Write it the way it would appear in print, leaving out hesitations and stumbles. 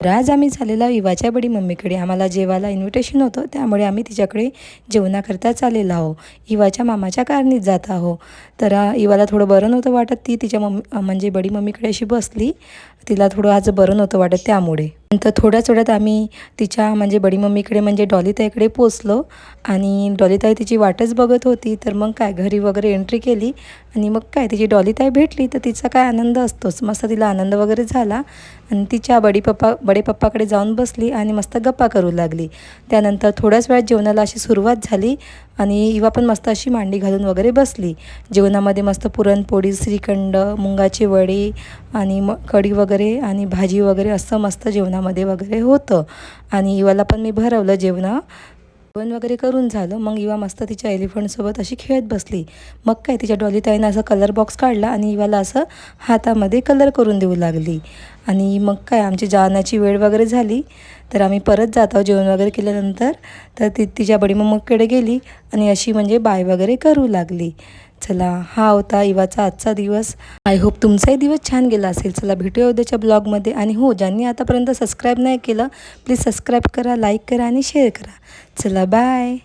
तर आज आम्ही झालेला इवाच्या बडी मम्मीकडे. आम्हाला जेवायला इन्व्हिटेशन होतं, त्यामुळे आम्ही तिच्याकडे जेवणाकरता चाललेलो आहो. इवाच्या मामाच्या कारनीत जात आहो. तर इवाला थोडं बरं नव्हतं वाटत. ती तिच्या म्हणजे बडी मम्मीकडे अशी बसली. तिला थोडं आज बरं नव्हतं वाटत, त्यामुळे. नंतर थोड्याच वेळात आम्ही तिच्या म्हणजे बडी मम्मीकडे म्हणजे डॉलीताईकडे पोचलो आणि डॉलीताई तिची वाटच बघत होती. तर मग काय घरी वगैरे एंट्री केली आणि मग काय तिची डॉलीताई भेटली तर तिचा काय आनंद असतोच. मस्त तिला आनंद वगैरे झाला आणि तिच्या बडे पप्पाकडे जाऊन बसली आणि मस्त गप्पा करू लागली. त्यानंतर थोड्याच वेळात जेवणाला अशी सुरुवात झाली आणि इवा पण मस्त अशी मांडी घालून वगैरे बसली. जेवणामध्ये मस्त पुरणपोळी, श्रीखंड, मुंगाची वडी आणि कढी वगैरे आणि भाजी वगैरे असं मस्त जेवणामध्ये वगैरे होतं. आणि इवाला पण मी भरवलं जेवण वगैरे करून झालं. मग इवा मस्त तिच्या एलिफंटसोबत अशी खेळत बसली. मग काय तिच्या डॉलीताईनं असं कलर बॉक्स काढला आणि इवाला असं हातामध्ये कलर करून देऊ लागली. आणि मग काय आमची जाण्याची वेळ वगैरे झाली तर आम्ही परत जात आहोत जेवण वगैरे केल्यानंतर. तर ती तिच्या बडी मम्मीकडे गेली आणि अशी म्हणजे बाय वगैरे करू लागली. चला, हा होता इवाचा आजचा दिवस. आय होप तुमचाही दिवस छान गेला असेल. चला, भेटूया उद्याच्या ब्लॉगमध्ये. आणि हो, ज्यांनी आतापर्यंत सबस्क्राईब नाही केलं प्लीज सबस्क्राईब करा, लाईक करा आणि शेअर करा. चला, बाय.